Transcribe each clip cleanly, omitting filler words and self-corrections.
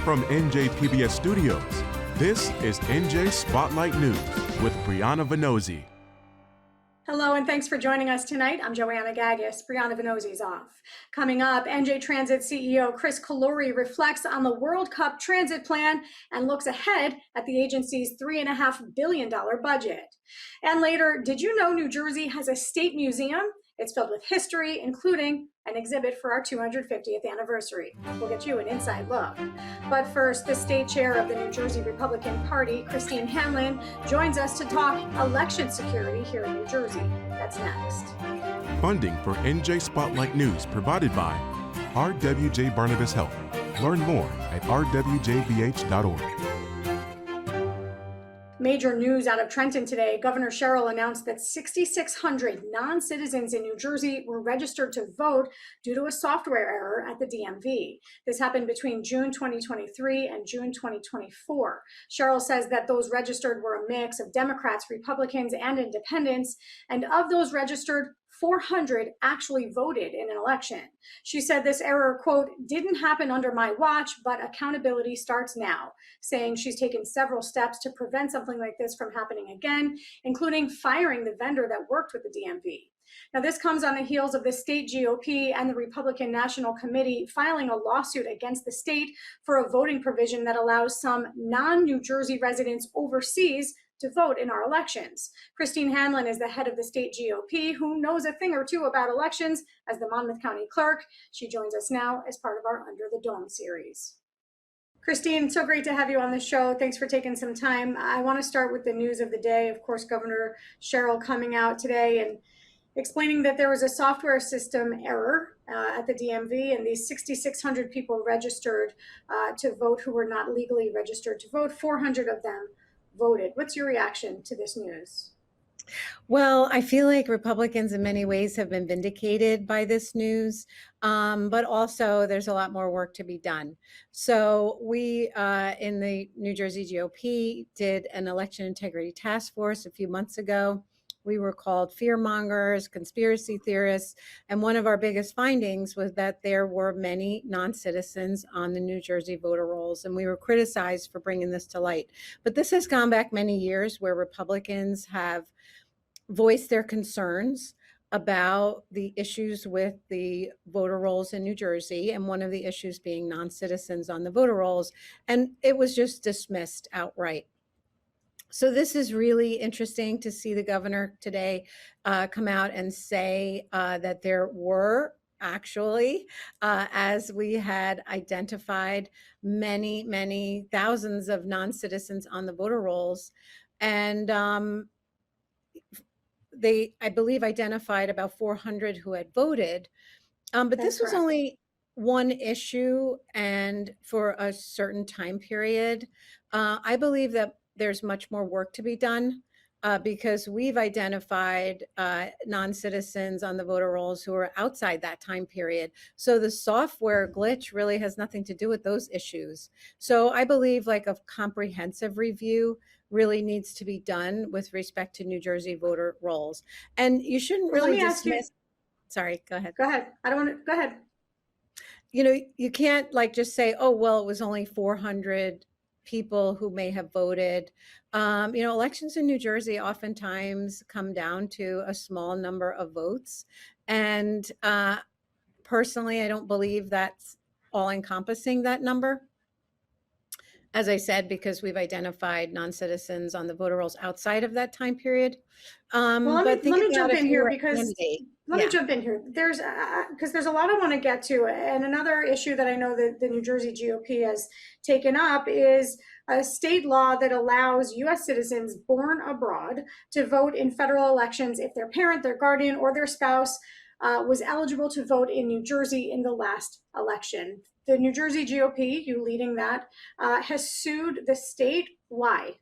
From NJ PBS Studios, this is NJ Spotlight News with Brianna Venozzi. Hello, and thanks for joining us tonight. I'm Joanna Gagis. Brianna Venozzi's off. Coming up, NJ Transit CEO Chris Calori reflects on the World Cup transit plan and looks ahead at the agency's $3.5 billion budget. And later, did you know New Jersey has a state museum? It's filled with history, including an exhibit for our 250th anniversary. We'll get you an inside look. But first, the state chair of the New Jersey Republican Party, Christine Hanlon, joins us to talk election security here in New Jersey. That's next. Funding for NJ Spotlight News provided by RWJ Barnabas Health. Learn more at rwjbh.org. Major news out of Trenton today. Governor Sherrill announced that 6,600 non-citizens in New Jersey were registered to vote due to a software error at the DMV. This happened between June 2023 and June 2024. Sherrill says that those registered were a mix of Democrats, Republicans, and independents, and of those registered, 400 actually voted in an election. She said this error, quote, didn't happen under my watch, but accountability starts now, saying she's taken several steps to prevent something like this from happening again, including firing the vendor that worked with the DMV. Now, this comes on the heels of the state GOP and the Republican National Committee filing a lawsuit against the state for a voting provision that allows some non-New Jersey residents overseas to vote in our elections. Christine Hanlon is the head of the state GOP, who knows a thing or two about elections as the Monmouth County clerk. She joins us now as part of our Under the Dome series. Christine, so great to have you on the show. Thanks for taking some time. I want to start with the news of the day. Of course, Governor Sherrill coming out today and explaining that there was a software system error at the DMV, and these 6,600 people registered to vote who were not legally registered to vote. 400 of them voted. What's your reaction to this news? Well, I feel like Republicans in many ways have been vindicated by this news, but also there's a lot more work to be done. So we in the New Jersey GOP did an election integrity task force a few months ago. We were called fearmongers, conspiracy theorists, and one of our biggest findings was that there were many non-citizens on the New Jersey voter rolls, and we were criticized for bringing this to light. But this has gone back many years where Republicans have voiced their concerns about the issues with the voter rolls in New Jersey, and one of the issues being non-citizens on the voter rolls, and it was just dismissed outright. So this is really interesting to see the governor today come out and say that there were actually, as we had identified, many, many thousands of non-citizens on the voter rolls. And they, I believe, identified about 400 who had voted. But That's this was correct. only one issue and for a certain time period. I believe that there's much more work to be done because we've identified non-citizens on the voter rolls who are outside that time period. So the software glitch really has nothing to do with those issues. So I believe like a comprehensive review really needs to be done with respect to New Jersey voter rolls. And you shouldn't really dismiss. Sorry, go ahead. Go ahead. I don't want to, go ahead. You know, you can't like just say, oh, well, it was only 400 people who may have voted. You know, elections in New Jersey oftentimes come down to a small number of votes. And personally, I don't believe that's all encompassing, that number. As I said, because we've identified non-citizens on the voter rolls outside of that time period. Well, let me jump in here because there's because there's a lot I want to get to, and another issue that I know that the New Jersey GOP has taken up is a state law that allows U.S. citizens born abroad to vote in federal elections if their parent, their guardian, or their spouse was eligible to vote in New Jersey in the last election. The New Jersey GOP, you leading that, has sued the state. Why?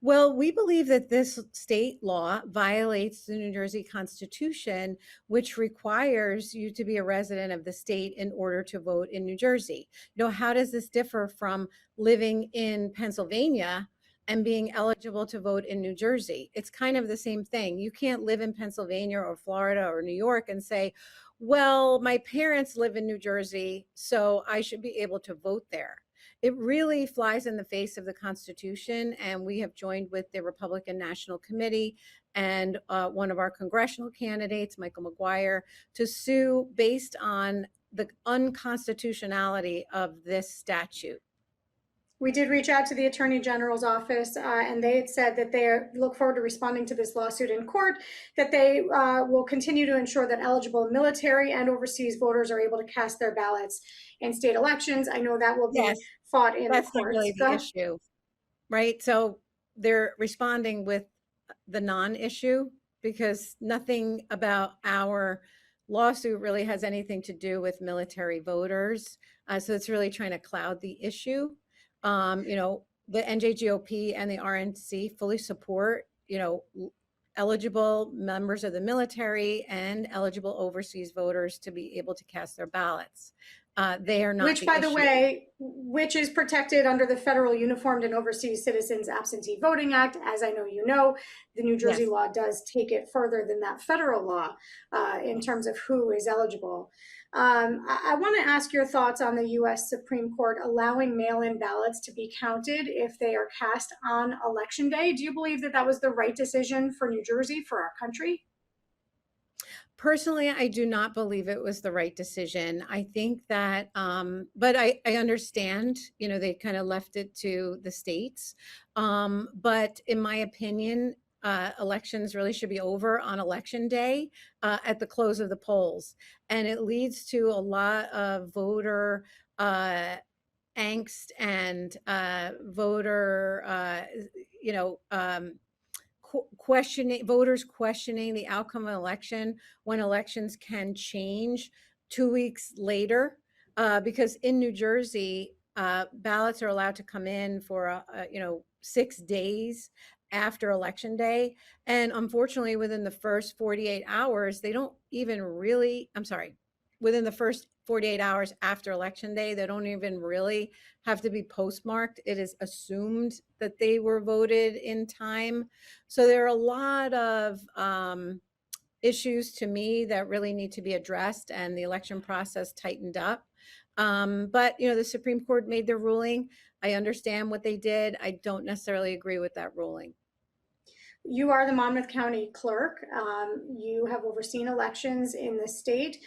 Well, we believe that this state law violates the New Jersey Constitution, which requires you to be a resident of the state in order to vote in New Jersey. You know, how does this differ from living in Pennsylvania and being eligible to vote in New Jersey? It's kind of the same thing. You can't live in Pennsylvania or Florida or New York and say, Well, my parents live in New Jersey, so I should be able to vote there. It really flies in the face of the Constitution, and we have joined with the Republican National Committee and one of our congressional candidates, Michael McGuire, to sue based on the unconstitutionality of this statute. We did reach out to the Attorney General's office, and they had said that they look forward to responding to this lawsuit in court, that they will continue to ensure that eligible military and overseas voters are able to cast their ballots in state elections. I know that will be Yes, fought in the that's not courts. really the issue, right? So they're responding with the non-issue because nothing about our lawsuit really has anything to do with military voters. So it's really trying to cloud the issue. The NJGOP and the RNC fully support, eligible members of the military and eligible overseas voters to be able to cast their ballots. They are not. Which, by the way, which is protected under the Federal Uniformed and Overseas Citizens Absentee Voting Act. As I know you know, the New Jersey law does take it further than that federal law in terms of who is eligible. I want to ask your thoughts on the U.S. Supreme Court allowing mail-in ballots to be counted if they are cast on Election Day. Do you believe that that was the right decision for New Jersey, for our country? Personally, I do not believe it was the right decision. I think that, but I understand, they kind of left it to the states. But in my opinion, elections really should be over on Election Day at the close of the polls. And it leads to a lot of voter angst and voter, voters questioning the outcome of an election when elections can change 2 weeks later, because in New Jersey, ballots are allowed to come in for 6 days after Election Day, and unfortunately, within the first 48 hours, they don't even really. Within the first 48 hours after Election Day, they don't even really have to be postmarked. It is assumed that they were voted in time. So there are a lot of issues to me that really need to be addressed, and the election process tightened up. But the Supreme Court made their ruling. I understand what they did. I don't necessarily agree with that ruling. You are the Monmouth County Clerk. You have overseen elections in the state.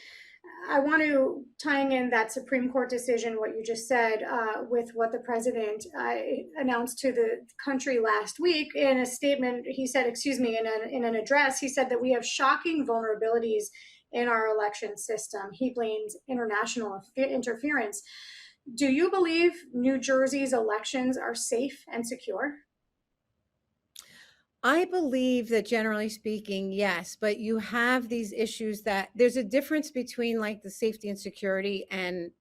I want to, tying in that Supreme Court decision, what you just said, with what the president announced to the country last week in a statement. He said, in an address, he said that we have shocking vulnerabilities in our election system. He blames international interference. Do you believe New Jersey's elections are safe and secure? I believe that generally speaking, yes, but you have these issues that there's a difference between like the safety and security and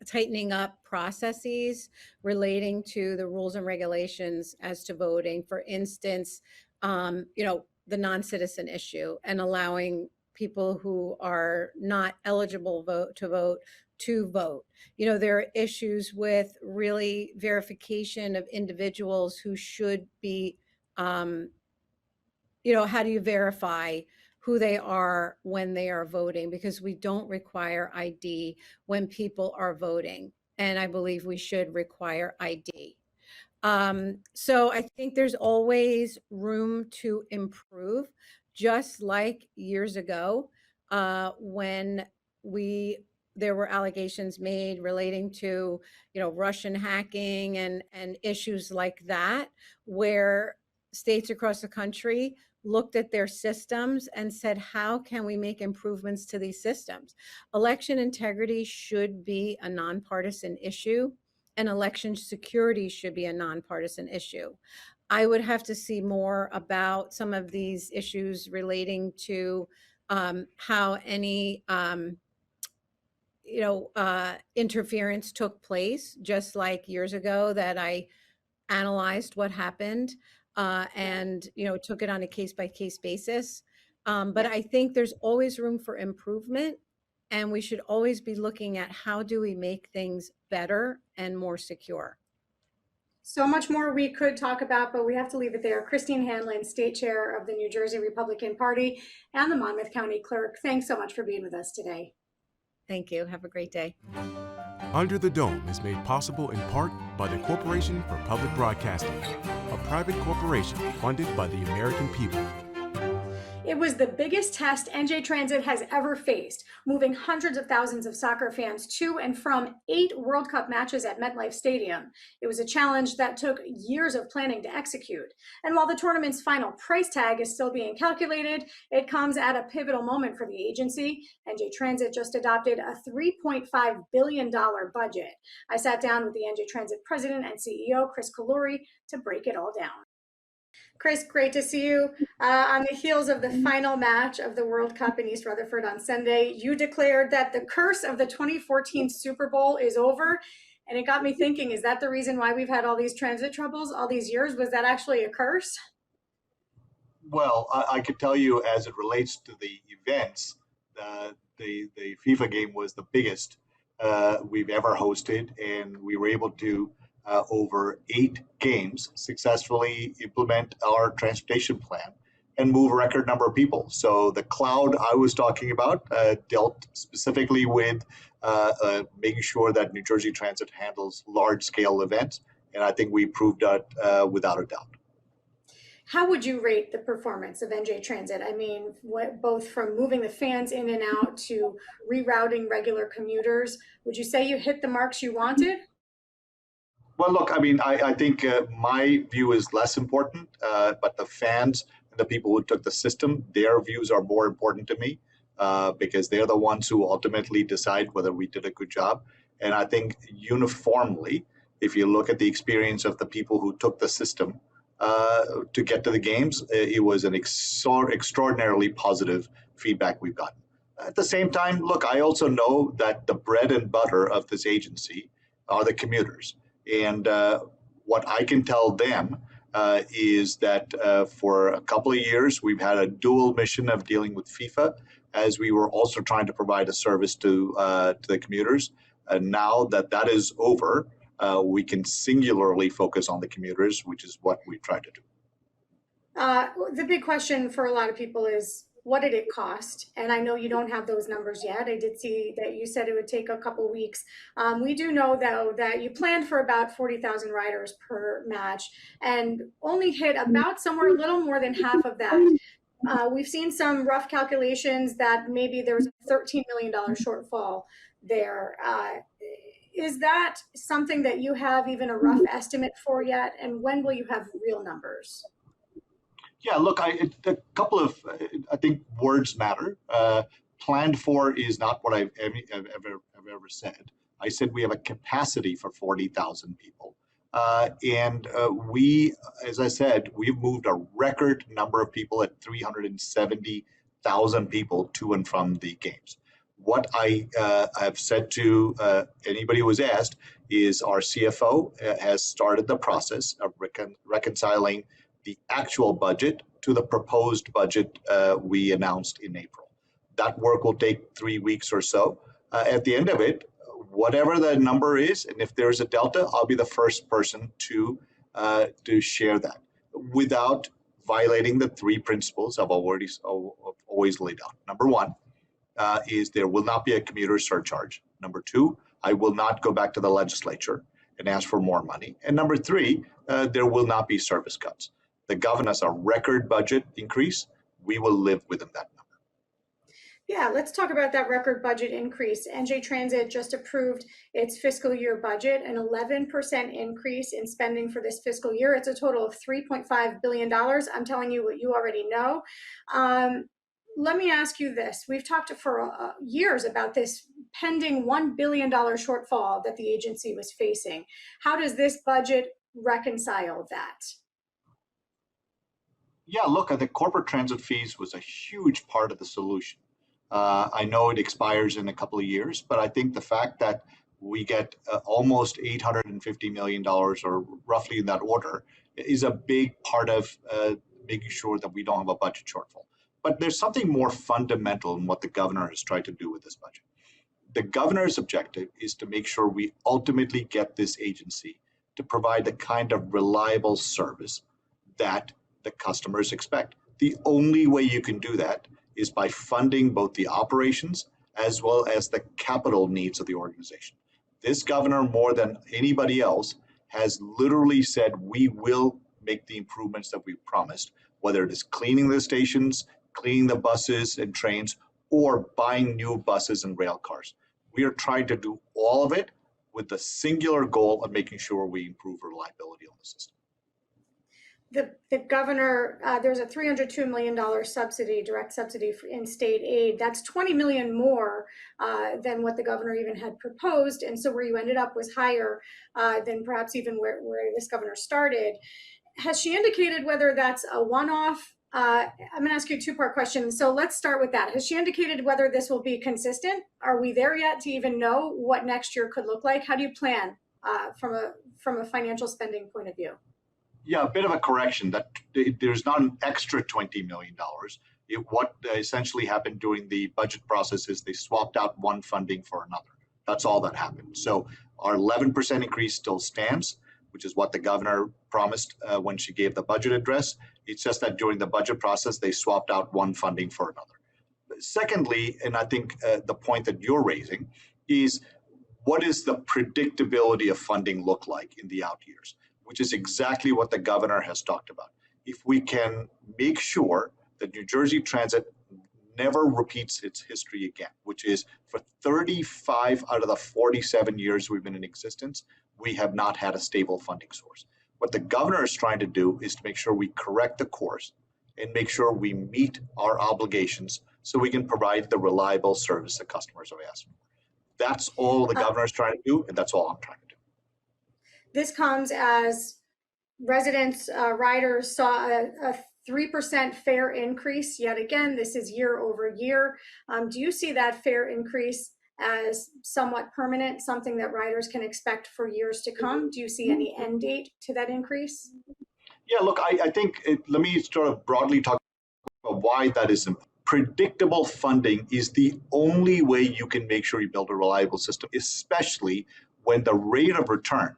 tightening up processes relating to the rules and regulations as to voting. For instance, the non-citizen issue and allowing people who are not eligible to vote. There are issues with really verification of individuals who should be how do you verify who they are when they are voting? Because we don't require ID when people are voting. And I believe we should require ID. So I think there's always room to improve, just like years ago when there were allegations made relating to, Russian hacking and issues like that, where states across the country looked at their systems and said, how can we make improvements to these systems? Election integrity should be a nonpartisan issue, and election security should be a nonpartisan issue. I would have to see more about some of these issues relating to how any interference took place, just like years ago that I analyzed what happened and took it on a case-by-case basis. But I think there's always room for improvement, and we should always be looking at how do we make things better and more secure. So much more we could talk about, but we have to leave it there. Christine Hanlon, State Chair of the New Jersey Republican Party and the Monmouth County Clerk, thanks so much for being with us today. Thank you. Have a great day. Under the Dome is made possible in part by the Corporation for Public Broadcasting, a private corporation funded by the American people. It was the biggest test NJ Transit has ever faced, moving hundreds of thousands of soccer fans to and from 8 World Cup matches at MetLife Stadium. It was a challenge that took years of planning to execute. And while the tournament's final price tag is still being calculated, it comes at a pivotal moment for the agency. NJ Transit just adopted a $3.5 billion budget. I sat down with the NJ Transit president and CEO, Chris Kaluri, to break it all down. Chris, great to see you. On the heels of the final match of the World Cup in East Rutherford on Sunday, you declared that the curse of the 2014 Super Bowl is over. And it got me thinking, is that the reason why we've had all these transit troubles all these years? Was that actually a curse? Well, I could tell you as it relates to the events, the FIFA game was the biggest we've ever hosted, and we were able to over 8 games successfully implement our transportation plan and move a record number of people. So the cloud I was talking about dealt specifically with making sure that New Jersey Transit handles large-scale events, and I think we proved that without a doubt. How would you rate the performance of NJ Transit? I mean, both from moving the fans in and out to rerouting regular commuters, would you say you hit the marks you wanted? Well, look, I mean, I think my view is less important, but the fans and the people who took the system, their views are more important to me because they're the ones who ultimately decide whether we did a good job. And I think uniformly, if you look at the experience of the people who took the system to get to the games, it was an extraordinarily positive feedback we've gotten. At the same time, look, I also know that the bread and butter of this agency are the commuters. And what I can tell them is that for a couple of years, we've had a dual mission of dealing with FIFA, as we were also trying to provide a service to the commuters. And now that that is over, we can singularly focus on the commuters, which is what we try to do. The big question for a lot of people is, what did it cost? And I know you don't have those numbers yet. I did see that you said it would take a couple weeks. We do know, though, that you planned for about 40,000 riders per match and only hit about somewhere a little more than half of that. We've seen some rough calculations that maybe there was a $13 million shortfall there. Is that something that you have even a rough estimate for yet? And when will you have real numbers? Yeah, look, a couple of, I think words matter. Planned for is not what I've ever said. I said we have a capacity for 40,000 people. And we, as I said, we've moved a record number of people at 370,000 people to and from the games. What I have said to anybody who was asked is our CFO has started the process of reconciling the actual budget to the proposed budget we announced in April. That work will take 3 weeks or so. At the end of it, whatever the number is, and if there's a delta, I'll be the first person to share that without violating the 3 principles I've always laid out. Number 1 is there will not be a commuter surcharge. Number 2, I will not go back to the legislature and ask for more money. And number 3, there will not be service cuts. The governor has a record budget increase. We will live within that number. Yeah, let's talk about that record budget increase. NJ Transit just approved its fiscal year budget, an 11% increase in spending for this fiscal year. It's a total of $3.5 billion. I'm telling you what you already know. Let me ask you this. We've talked for years about this pending $1 billion shortfall that the agency was facing. How does this budget reconcile that? Yeah, look, the corporate transit fees was a huge part of the solution. I know it expires in a couple of years, but I think the fact that we get almost $850 million or roughly in that order is a big part of making sure that we don't have a budget shortfall. But there's something more fundamental in what the governor has tried to do with this budget. The governor's objective is to make sure we ultimately get this agency to provide the kind of reliable service that the customers expect. The only way you can do that is by funding both the operations as well as the capital needs of the organization. This governor, more than anybody else, has literally said we will make the improvements that we promised, whether it is cleaning the stations, cleaning the buses and trains, or buying new buses and rail cars. We are trying to do all of it with the singular goal of making sure we improve reliability on the system. The governor, there's a $302 million subsidy, direct subsidy in state aid. That's 20 million more than what the governor even had proposed. And so where you ended up was higher than perhaps even where this governor started. Has she indicated whether that's a one-off? I'm going to ask you a two-part question. So let's start with that. Has she indicated whether this will be consistent? Are we there yet to even know what next year could look like? How do you plan from a financial spending point of view? Yeah, a bit of a correction that there's not an extra $20 million. What essentially happened during the budget process is they swapped out one funding for another. That's all that happened. So our 11% increase still stands, which is what the governor promised when she gave the budget address. It's just that during the budget process, they swapped out one funding for another. Secondly, and I think the point that you're raising is, what is the predictability of funding look like in the out years? Which is exactly what the governor has talked about. If we can make sure that New Jersey Transit never repeats its history again, which is for 35 out of the 47 years we've been in existence, we have not had a stable funding source. What the governor is trying to do is to make sure we correct the course and make sure we meet our obligations so we can provide the reliable service that customers have asked for. That's all the governor is trying to do, and that's all I'm trying to do. This comes as residents, riders saw a 3% fare increase. Yet again, this is year over year. Do you see that fare increase as somewhat permanent, something that riders can expect for years to come? Do you see any end date to that increase? Yeah, look, I think let me sort of broadly talk about why that is important. Predictable funding is the only way you can make sure you build a reliable system, especially when the rate of return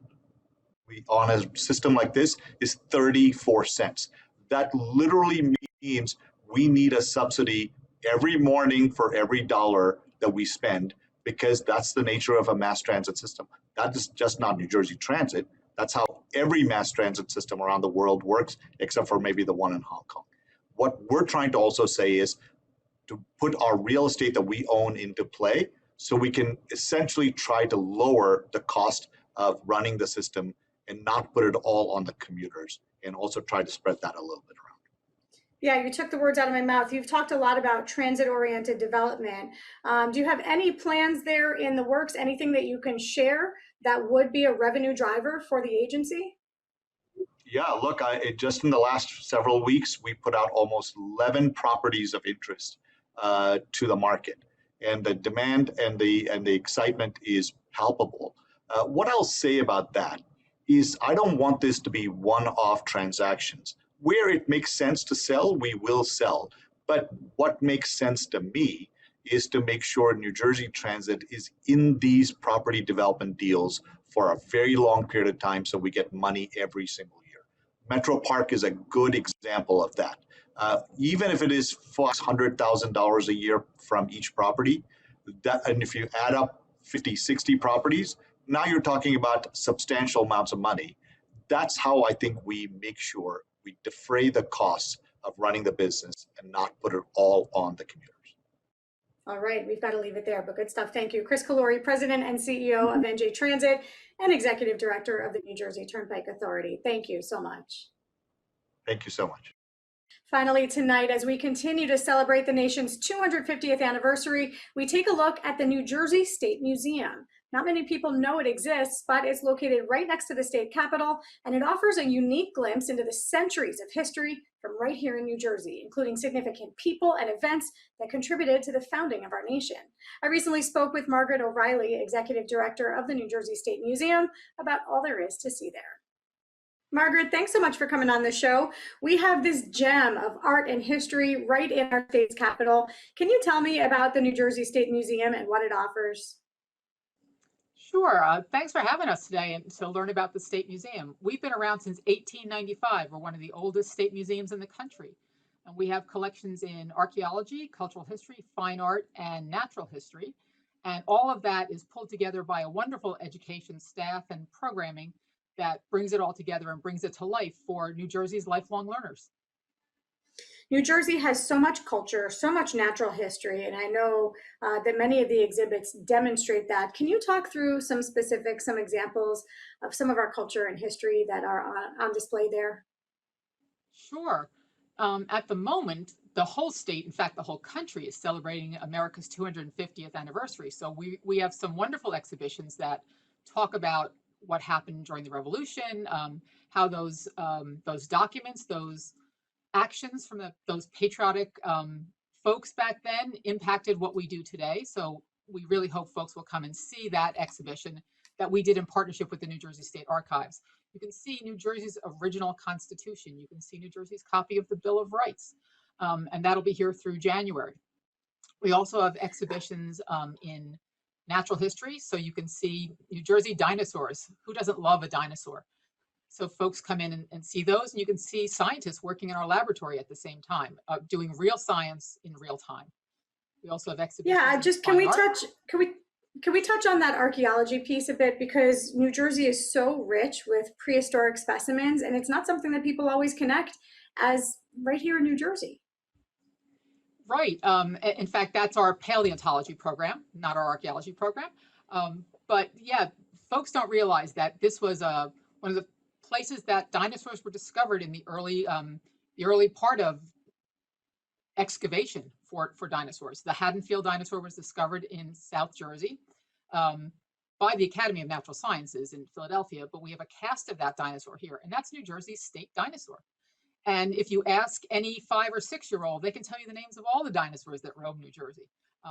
on a system like this is 34 cents. That literally means we need a subsidy every morning for every dollar that we spend, because that's the nature of a mass transit system. That is just not New Jersey Transit. That's how every mass transit system around the world works, except for maybe the one in Hong Kong. What we're trying to also say is to put our real estate that we own into play so we can essentially try to lower the cost of running the system and not put it all on the commuters, and also try to spread that a little bit around. Yeah, you took the words out of my mouth. You've talked a lot about transit-oriented development. Do you have any plans there in the works, anything that you can share that would be a revenue driver for the agency? Yeah, look, just in the last several weeks, we put out almost 11 properties of interest to the market, and the demand and the excitement is palpable. What I'll say about that is I don't want this to be one-off transactions. Where it makes sense to sell, we will sell. But what makes sense to me is to make sure New Jersey Transit is in these property development deals for a very long period of time so we get money every single year. Metro Park is a good example of that. Even if it is $100,000 a year from each property, and if you add up 50, 60 properties, now you're talking about substantial amounts of money. That's how I think we make sure we defray the costs of running the business and not put it all on the commuters. All right, we've got to leave it there, but good stuff. Thank you. Chris Calori, President and CEO of NJ Transit and Executive Director of the New Jersey Turnpike Authority. Thank you so much. Thank you so much. Finally, tonight, as we continue to celebrate the nation's 250th anniversary, we take a look at the New Jersey State Museum. Not many people know it exists, but it's located right next to the state capitol, and it offers a unique glimpse into the centuries of history from right here in New Jersey, including significant people and events that contributed to the founding of our nation. I recently spoke with Margaret O'Reilly, Executive Director of the New Jersey State Museum, about all there is to see there. Margaret, thanks so much for coming on the show. We have this gem of art and history right in our state's capital. Can you tell me about the New Jersey State Museum and what it offers? Sure. Thanks for having us today and to learn about the State Museum. We've been around since 1895. We're one of the oldest state museums in the country. And we have collections in archaeology, cultural history, fine art, and natural history. And all of that is pulled together by a wonderful education staff and programming that brings it all together and brings it to life for New Jersey's lifelong learners. New Jersey has so much culture, so much natural history, and I know that many of the exhibits demonstrate that. Can you talk through some specifics, some examples of some of our culture and history that are on display there? Sure. At the moment, the whole state, in fact, the whole country is celebrating America's 250th anniversary. So we have some wonderful exhibitions that talk about what happened during the Revolution, how those documents, those actions from those patriotic folks back then impacted what we do today. So we really hope folks will come and see that exhibition that we did in partnership with the New Jersey State Archives. You can see New Jersey's original Constitution. You can see New Jersey's copy of the Bill of Rights, and that'll be here through January. We also have exhibitions in natural history, so you can see New Jersey dinosaurs. Who doesn't love a dinosaur? So folks come in and see those, and you can see scientists working in our laboratory at the same time, doing real science in real time. We also have exhibitions. Yeah, just can we touch on that archaeology piece a bit, because New Jersey is so rich with prehistoric specimens, and it's not something that people always connect as right here in New Jersey. Right. In fact, that's our paleontology program, not our archaeology program. But yeah, folks don't realize that this was one of the places that dinosaurs were discovered in the early part of excavation for dinosaurs. The Haddonfield dinosaur was discovered in South Jersey by the Academy of Natural Sciences in Philadelphia, but we have a cast of that dinosaur here, and that's New Jersey's state dinosaur. And if you ask any 5 or 6-year-old, they can tell you the names of all the dinosaurs that roam New Jersey.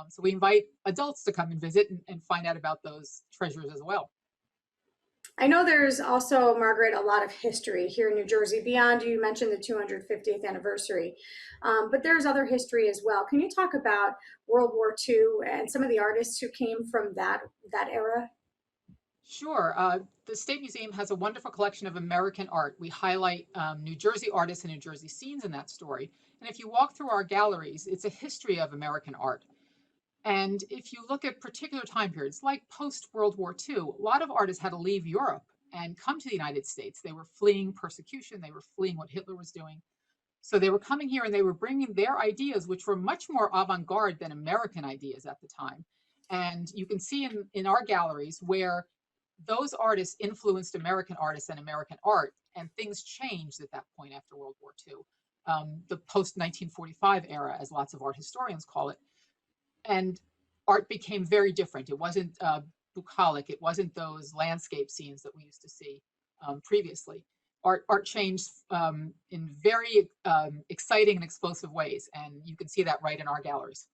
So we invite adults to come and visit and find out about those treasures as well. I know there's also, Margaret, a lot of history here in New Jersey beyond, you mentioned the 250th anniversary, but there's other history as well. Can you talk about World War II and some of the artists who came from that era? Sure. The State Museum has a wonderful collection of American art. We highlight New Jersey artists and New Jersey scenes in that story. And if you walk through our galleries, it's a history of American art. And if you look at particular time periods, like post-World War II, a lot of artists had to leave Europe and come to the United States. They were fleeing persecution. They were fleeing what Hitler was doing. So they were coming here and they were bringing their ideas, which were much more avant-garde than American ideas at the time. And you can see in our galleries where those artists influenced American artists and American art, and things changed at that point after World War II. The post-1945 era, as lots of art historians call it. And art became very different. It wasn't bucolic. It wasn't those landscape scenes that we used to see previously. Art changed in very exciting and explosive ways, and you can see that right in our galleries.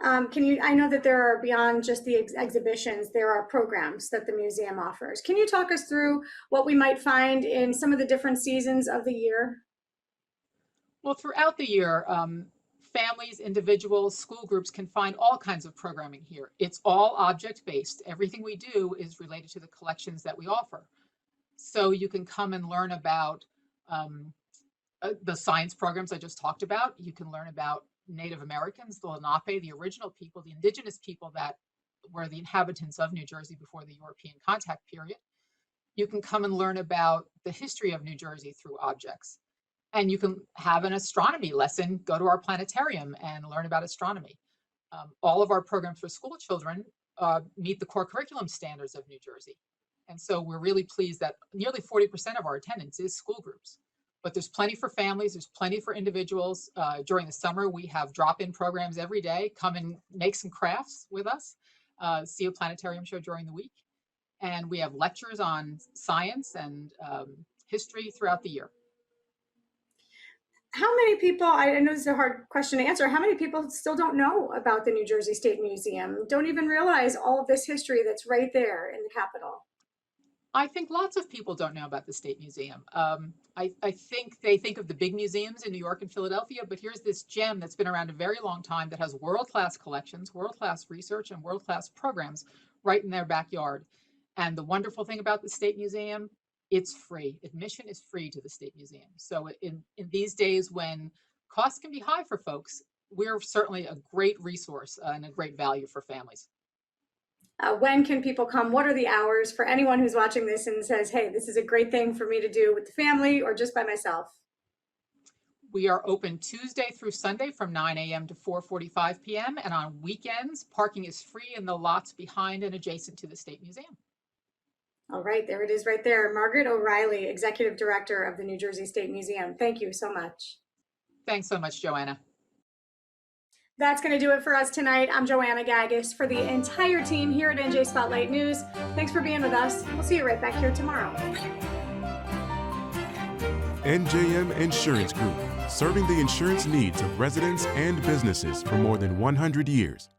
I know that there are, beyond just the exhibitions, there are programs that the museum offers. Can you talk us through what we might find in some of the different seasons of the year? Well, throughout the year, families, individuals, school groups can find all kinds of programming here. It's all object-based. Everything we do is related to the collections that we offer. So you can come and learn about the science programs I just talked about. You can learn about Native Americans, the Lenape, the original people, the indigenous people that were the inhabitants of New Jersey before the European contact period. You can come and learn about the history of New Jersey through objects. And you can have an astronomy lesson, go to our planetarium and learn about astronomy. All of our programs for school children meet the core curriculum standards of New Jersey. And so we're really pleased that nearly 40% of our attendance is school groups. But there's plenty for families, there's plenty for individuals. During the summer, we have drop-in programs every day. Come and make some crafts with us, see a planetarium show during the week. And we have lectures on science and history throughout the year. How many people, I know this is a hard question to answer, how many people still don't know about the New Jersey State Museum, don't even realize all of this history that's right there in the Capitol? I think lots of people don't know about the State Museum. I think they think of the big museums in New York and Philadelphia, but here's this gem that's been around a very long time that has world-class collections, world-class research, and world-class programs right in their backyard. And the wonderful thing about the State Museum, it's free. Admission is free to the State Museum. So in these days when costs can be high for folks, we're certainly a great resource and a great value for families. When can people come? What are the hours for anyone who's watching this and says, hey, this is a great thing for me to do with the family or just by myself? We are open Tuesday through Sunday from 9 a.m. to 4:45 p.m. And on weekends, parking is free in the lots behind and adjacent to the State Museum. All right, there it is right there. Margaret O'Reilly, Executive Director of the New Jersey State Museum. Thank you so much. Thanks so much, Joanna. That's going to do it for us tonight. I'm Joanna Gagis. For the entire team here at NJ Spotlight News, thanks for being with us. We'll see you right back here tomorrow. NJM Insurance Group, serving the insurance needs of residents and businesses for more than 100 years.